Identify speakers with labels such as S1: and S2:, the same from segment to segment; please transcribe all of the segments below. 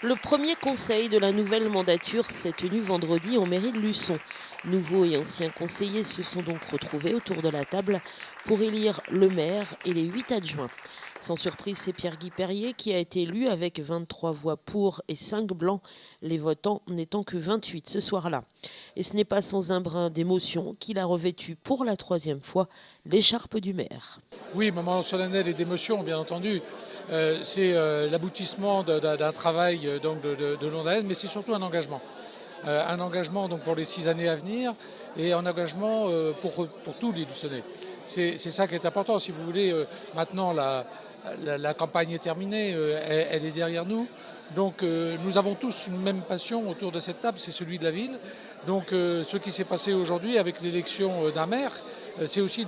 S1: Le premier conseil de la nouvelle mandature s'est tenu vendredi en mairie de Luçon. Nouveaux et anciens conseillers se sont donc retrouvés autour de la table pour élire le maire et les 8 adjoints. Sans surprise, c'est Pierre-Guy Perrier qui a été élu avec 23 voix pour et 5 blancs, les votants n'étant que 28 ce soir-là. Et ce n'est pas sans un brin d'émotion qu'il a revêtu pour la 3e fois l'écharpe du maire.
S2: Oui, moment solennel et d'émotion, bien entendu. C'est l'aboutissement d'un travail de longue haleine, mais c'est surtout un engagement. Un engagement donc, pour les 6 années à venir et un engagement pour tous les Luçonnais. C'est ça qui est important. Si vous voulez, maintenant la campagne est terminée, elle est derrière nous. Donc nous avons tous une même passion autour de cette table, c'est celui de la ville. Donc ce qui s'est passé aujourd'hui avec l'élection d'un maire, c'est aussi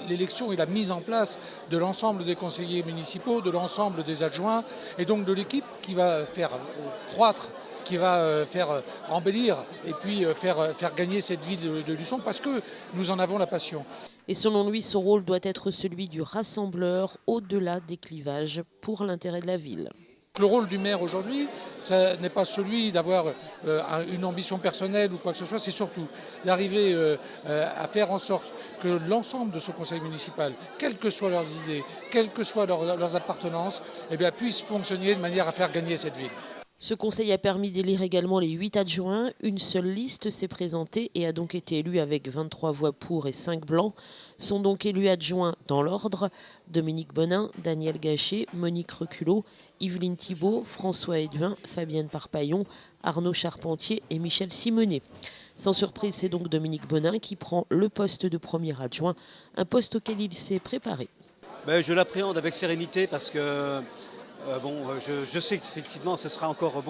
S2: l'élection et la mise en place de l'ensemble des conseillers municipaux, de l'ensemble des adjoints et donc de l'équipe qui va faire croître, qui va faire embellir et puis faire gagner cette ville de Luçon parce que nous en avons la passion.
S1: Et selon lui, son rôle doit être celui du rassembleur au-delà des clivages pour l'intérêt de la ville.
S2: Le rôle du maire aujourd'hui, ce n'est pas celui d'avoir une ambition personnelle ou quoi que ce soit, c'est surtout d'arriver à faire en sorte que l'ensemble de ce conseil municipal, quelles que soient leurs idées, quelles que soient leurs appartenances, eh bien, puissent fonctionner de manière à faire gagner cette ville.
S1: Ce conseil a permis d'élire également les 8 adjoints. Une seule liste s'est présentée et a donc été élue avec 23 voix pour et 5 blancs. Sont donc élus adjoints dans l'ordre Dominique Bonin, Daniel Gachet, Monique Reculot, Yveline Thibault, François Edouin, Fabienne Parpaillon, Arnaud Charpentier et Michel Simonet. Sans surprise, c'est donc Dominique Bonin qui prend le poste de premier adjoint, un poste auquel il s'est préparé.
S3: Je l'appréhende avec sérénité parce que je sais qu'effectivement ce sera encore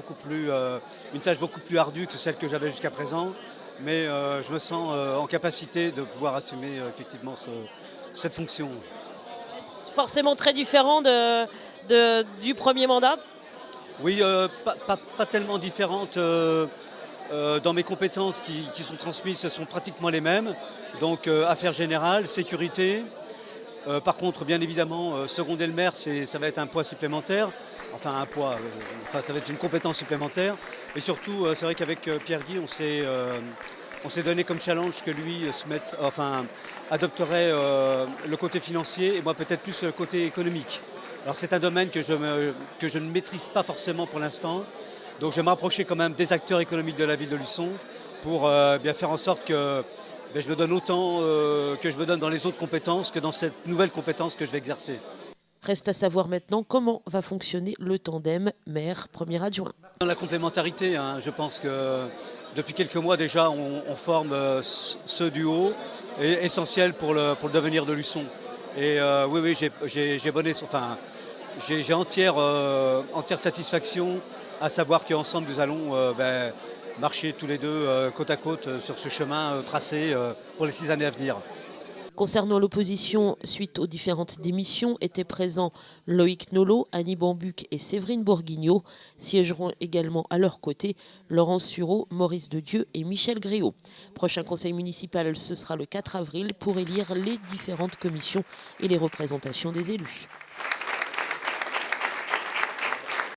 S3: une tâche beaucoup plus ardue que celle que j'avais jusqu'à présent, mais je me sens en capacité de pouvoir assumer effectivement cette fonction.
S1: Forcément très différent du premier mandat.
S3: Oui, pas tellement différente. Dans mes compétences qui sont transmises, ce sont pratiquement les mêmes. Donc affaires générales, sécurité. Par contre, bien évidemment, seconder le maire, ça va être un poids supplémentaire. Enfin, ça va être une compétence supplémentaire. Et surtout, c'est vrai qu'avec Pierre-Guy, on s'est donné comme challenge que lui adopterait le côté financier et moi peut-être plus le côté économique. Alors c'est un domaine que je ne maîtrise pas forcément pour l'instant. Donc je vais m'approcher quand même des acteurs économiques de la ville de Luçon pour bien faire en sorte que je me donne autant que je me donne dans les autres compétences que dans cette nouvelle compétence que je vais exercer.
S1: Reste à savoir maintenant comment va fonctionner le tandem maire-premier adjoint.
S3: Dans la complémentarité, je pense que depuis quelques mois déjà, on forme ce duo essentiel pour le devenir de Luçon. Et oui, j'ai entière satisfaction à savoir qu'ensemble nous allons marcher tous les deux côte à côte sur ce chemin tracé pour les 6 années à venir.
S1: Concernant l'opposition, suite aux différentes démissions, étaient présents Loïc Nolot, Annie Bambuc et Séverine Bourguignot. Siégeront également à leur côté Laurence Sureau, Maurice Dedieu et Michel Gréau. Prochain conseil municipal, ce sera le 4 avril pour élire les différentes commissions et les représentations des élus.